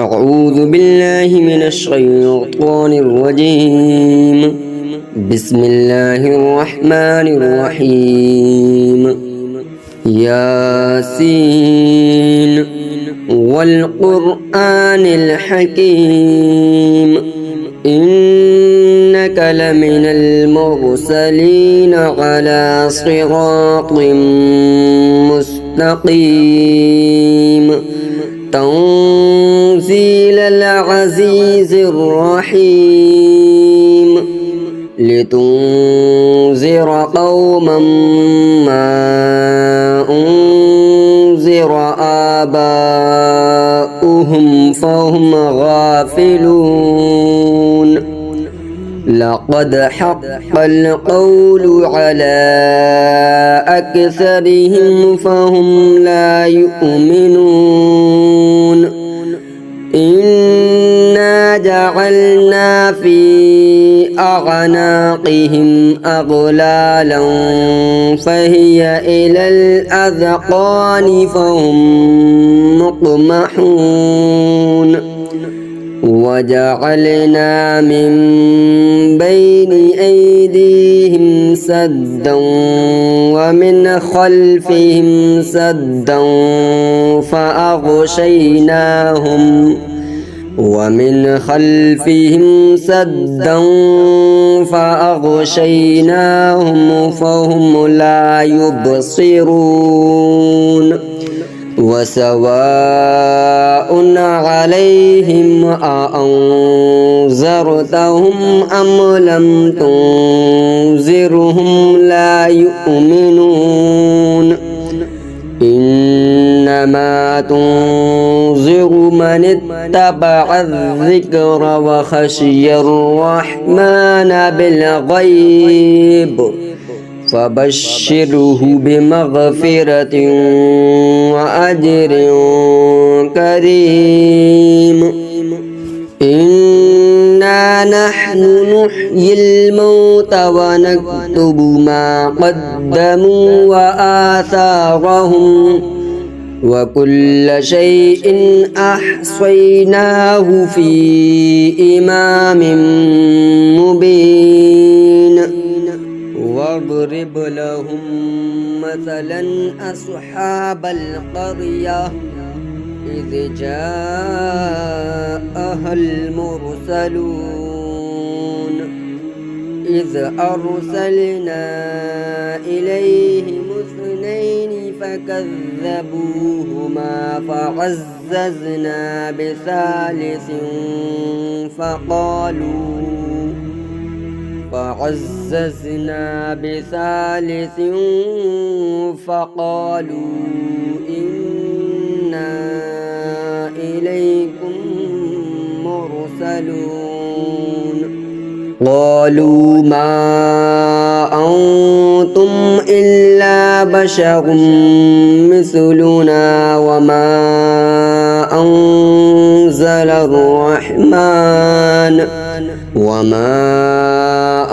أعوذ بالله من الشيطان الرجيم. بسم الله الرحمن الرحيم. ياسين والقرآن الحكيم إنك لمن المرسلين على صراط مستقيم تنزيل العزيز الرحيم لتنذر قوما ما أنذر آباؤهم فهم غافلون لقد حق القول على أكثرهم فهم لا يؤمنون إنا جعلنا في أعناقهم أغلالا فهي إلى الأذقان فهم مقمحون وجعلنا من بين أيديهم سدا ومن خلفهم سدا فأغشيناهم فهم لا يبصرون وسواء عليهم أأنذرتهم أم لم تنذرهم لا يؤمنون إنما تنذر من اتبع الذكر وخشي الرحمن بالغيب فبشره بمغفرة وأجر كريم إنا نحن نحيي الموتى ونكتب ما قدموا وآثارهم وكل شيء أحصيناه في إمام مبين واضرب لهم مثلا أصحاب القرية إذ جاءها المرسلون إذ أرسلنا إليهم اثنين فكذبوهما فعززنا بثالث فقالوا إنا إليكم مرسلون قالوا ما أنتم إلا بشر مثلنا وما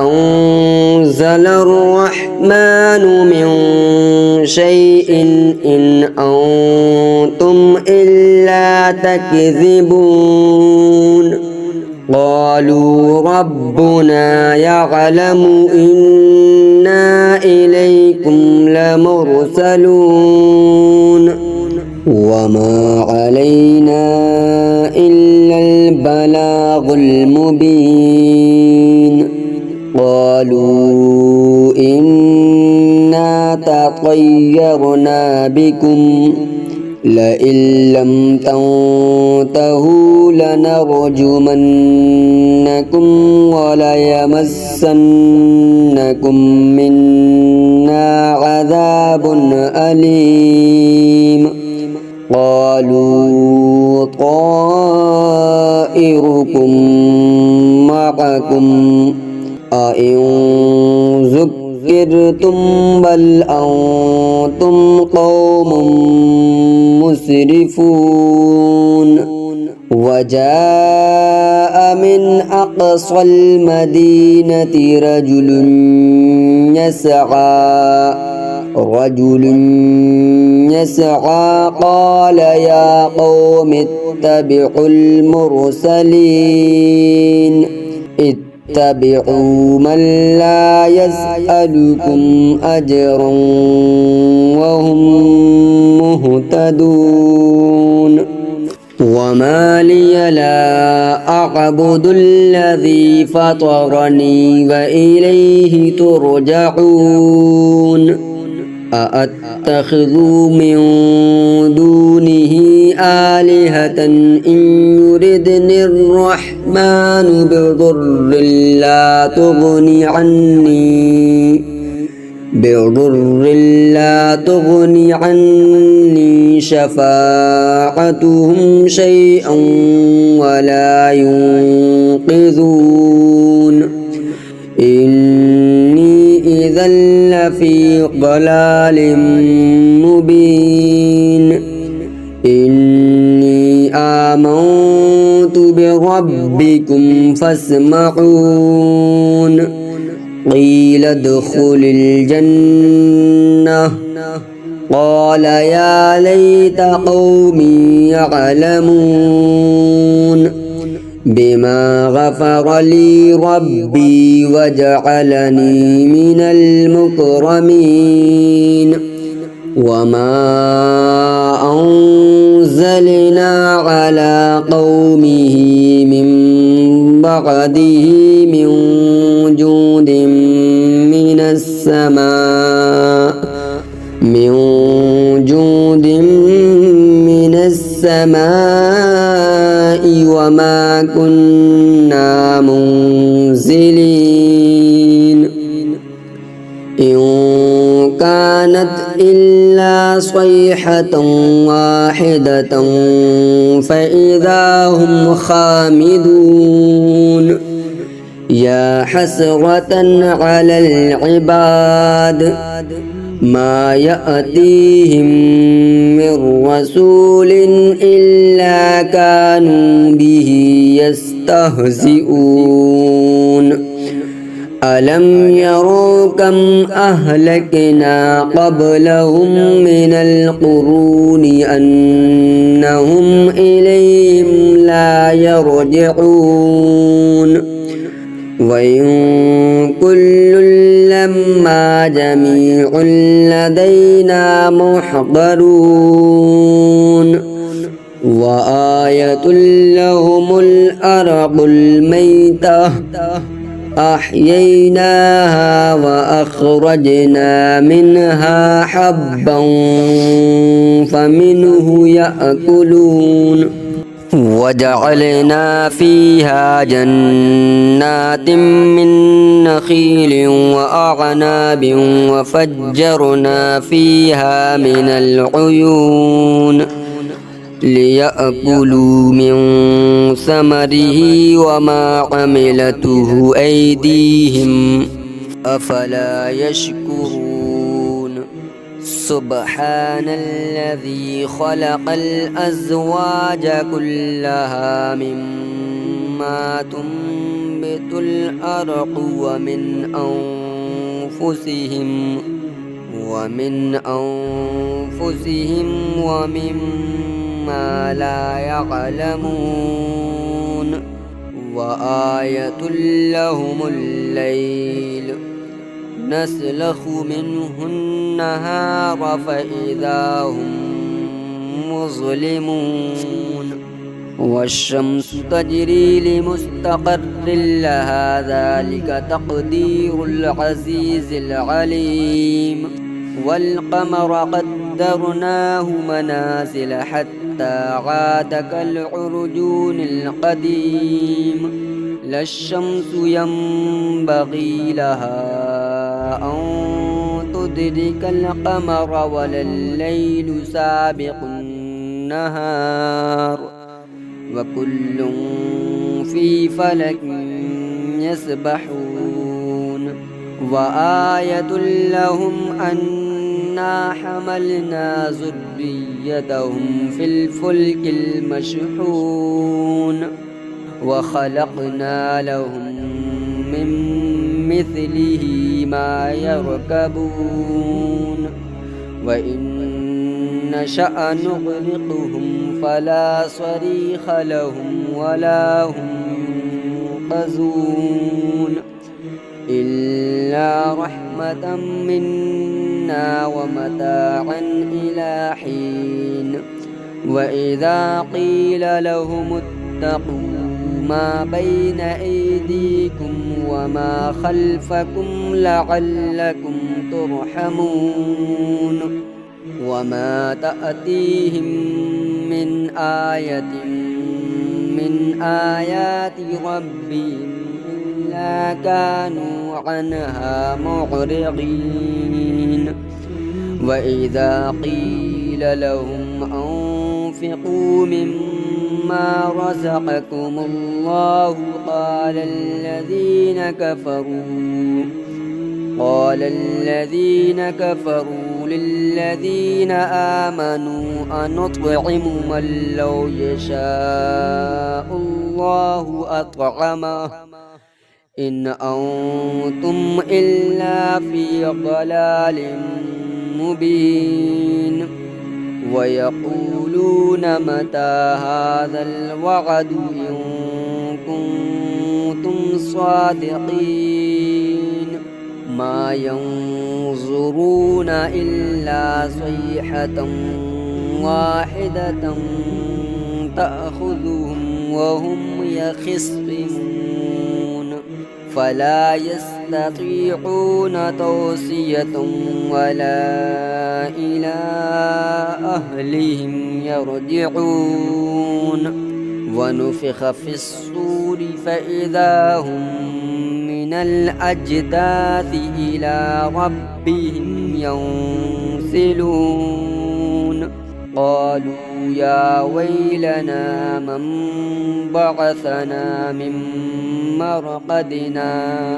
أنزل الرحمن من شيء إن أنتم إلا تكذبون قالوا ربنا يعلم إنا إليكم لمرسلون وما علينا إلا البلاغ المبين قالوا إنا تطيرنا بكم لئن لم تنتهوا لنرجمنكم وليمسنكم منا عذاب أليم قالوا طائركم معكم أئن ذكرتم بل أنتم قوم مسرفون وجاء من أقصى المدينة رجل يسعى رجل يسعى قال يا قوم اتبعوا المرسلين اتبعوا من لا يسألكم أجرا وهم مهتدون وما لي لا أعبد الذي فطرني وإليه ترجعون أأتخذ من دونه آلهة إن يردني الرحمن بضر لا تغني عني شفاعتهم شيئا ولا ينقذون إني إذا لفي ضلال مبين إني آمنت بربكم فاسمعون قيل ادخل الجنة قال يا ليت قومي يعلمون بما غفر لي ربي وجعلني من المكرمين وما أنزلنا على قومه من بعده من جود من السماء وما كنا منزلين إن كانت إلا صيحة واحدة فإذا هم خامدون يا حسرة على العباد ما يأتيهم من رسول إلا كانوا به يستهزئون ألم يروا كم أهلكنا قبلهم من القرون أنهم إليهم لا يرجعون وإن كل لما جميع لدينا محضرون وآية لهم الأرض الميتة أحييناها وأخرجنا منها حبا فمنه يأكلون وجعلنا فيها جنات من نخيل وأعناب وفجرنا فيها من العيون ليأكلوا من ثمره وما عملته أيديهم أفلا يشكرون سبحان الذي خلق الأزواج كلها مما تنبت الأرض ومن أنفسهم ومما لا يعلمون وآية لهم الليل نسلخ منه النهار فإذا هم مظلمون والشمس تجري لمستقر لها ذلك تقدير العزيز العليم والقمر قدرناه منازل حتى عاد كالعرجون القديم لا الشمس ينبغي لها أن تدرك القمر ولا الليل سابق النهار وكل في فلك يسبحون وآية لهم أنا حملنا ذريتهم في الفلك المشحون وخلقنا لهم من مثله ما يركبون وإن نشأ نغرقهم فلا صريخ لهم ولا هم ينقذون إلا رحمة منا ومتاعا إلى حين وإذا قيل لهم اتقوا ما بين أيديكم وما خلفكم لعلكم ترحمون وما تأتيهم من آية من آيات ربهم إلا كانوا عنها معرضين وإذا قيل لهم أنفقوا مما رزقكم الله قال الذين كفروا للذين آمنوا أنطعم من لو يشاء الله أطعمه إن أنتم إلا في ضلال مبين ويقولون متى هذا الوعد إن كنتم صادقين ما ينظرون إلا صيحة واحدة تأخذهم وهم يخصمون فلا يستطيعون توصية ولا إلى أهلهم يرجعون ونفخ في الصور فإذا هم من الأجداث إلى ربهم ينسلون قالوا يا ويلنا من بعثنا من مرقدنا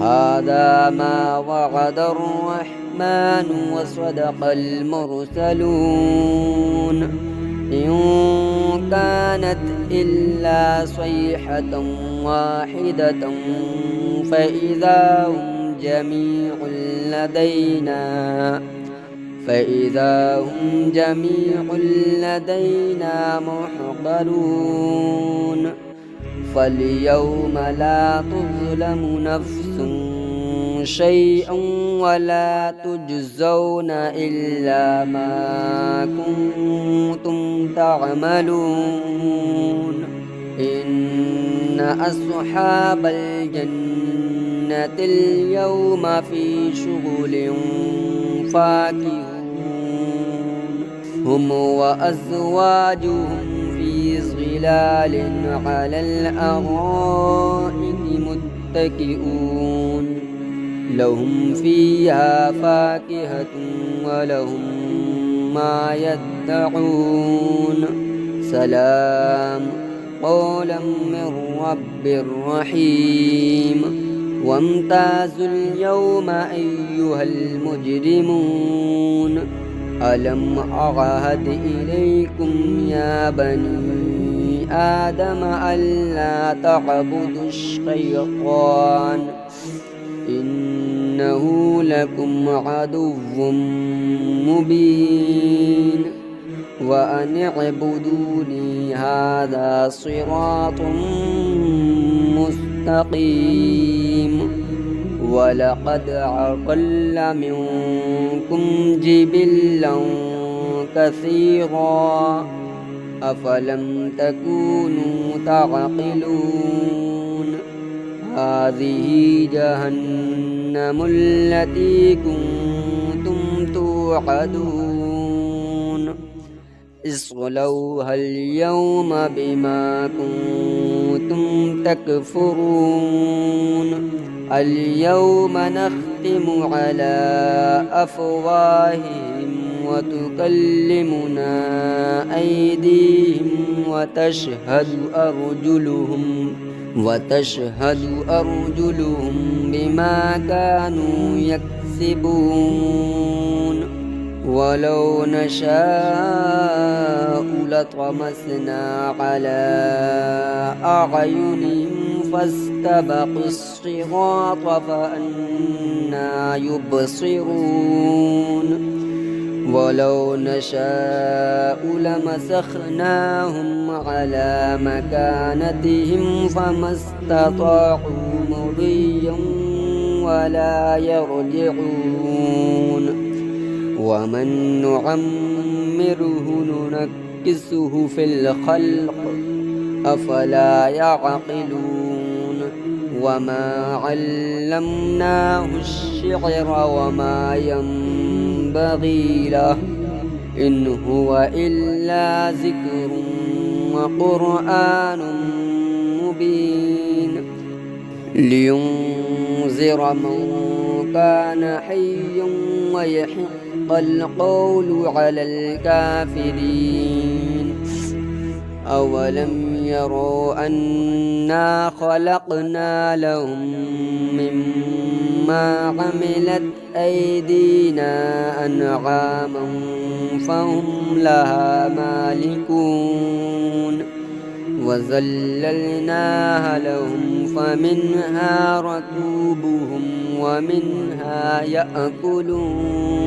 هذا ما وعد الرحمن وصدق المرسلون إن كانت إلا صيحة واحدة فإذا هم جميع لدينا محضرون فاليوم لا تظلم نفس شيئا ولا تجزون إلا ما كنتم تعملون إن أصحاب الجنة اليوم في شغل فاكهون هم وأزواجهم في ظلال على الأرائك متكئون لهم فيها فاكهة ولهم ما يدعون سلام قولا من رب رحيم وامتازوا اليوم أيها المجرمون ألم أعهد إليكم يا بني آدم ألا تعبدوا الشيطان إنه لكم عدو مبين وأن اعبدوني هذا صراط مستقيم ولقد أضل منكم جبلا كثيرا أفلم تكونوا تعقلون هذه جهنم التي كنتم توعدون اصلوها اليوم بما كنتم تكفرون اليوم نختم على أفواههم وتكلمنا أيديهم وتشهد أرجلهم بما كانوا يكسبون ولو نشاء لطمسنا على أعينهم فاستبقوا الصراط فأنى يبصرون ولو نشاء لمسخناهم على مكانتهم فما استطاعوا مضيا ولا يرجعون ومن نعمره ننكسه في الخلق أفلا يعقلون وما علمناه الشعر وما ينبغي له إن هو إلا ذكر وقرآن مبين لينذر من كان حيا ويحق القول على الكافرين أولم يروا أنا خلقنا لهم مما عملت أيدينا أنعاما فهم لها مالكون وذللناها لهم فمنها ركوبهم ومنها يأكلون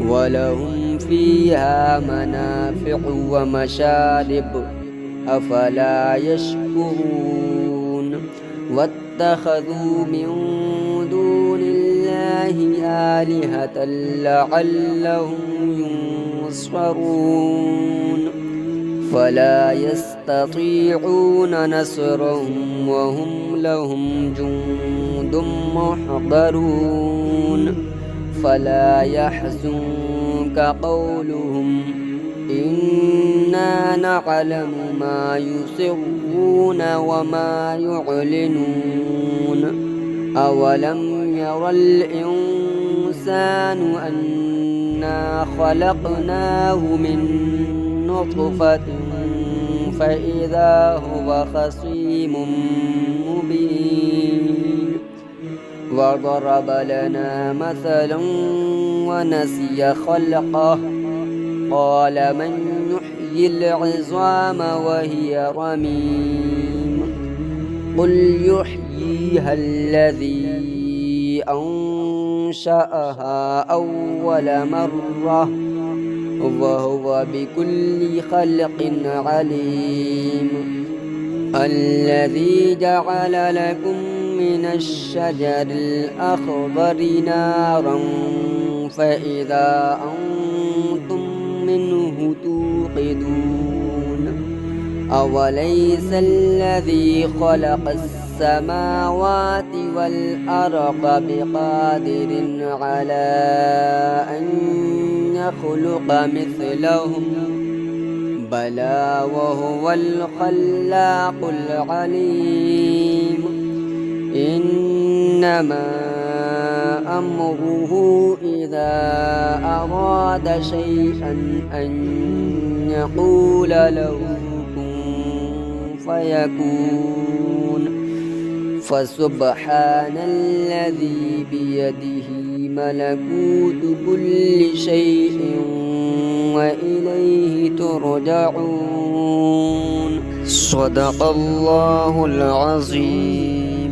ولهم فيها منافع ومشارب أفلا يشكرون واتخذوا من دون الله آلهة لعلهم ينصرون فلا يستطيعون نصرهم وهم لهم جند محضرون فلا يحزنك قولهم إنا نعلم ما يسرون وما يعلنون أولم ير الإنسان أنا خلقناه من نطفة فإذا هو خصيم مبين وضرب لنا مثلا ونسي خلقه قال من يحيي العظام وهي رميم قل يحييها الذي أنشأها أول مرة وهو بكل خلق عليم الذي جعل لكم من الشجر الأخضر نارا فإذا أنتم منه توقدون أوليس الذي خلق السماوات والأرض بقادر على أن يخلق مثلهم بلى وهو الخلاق العليم إنما أمره إذا أراد شيئا أن يقول له كن فيكون فسبحان الذي بيده ملكوت كل شيء وإليه ترجعون صدق الله العظيم.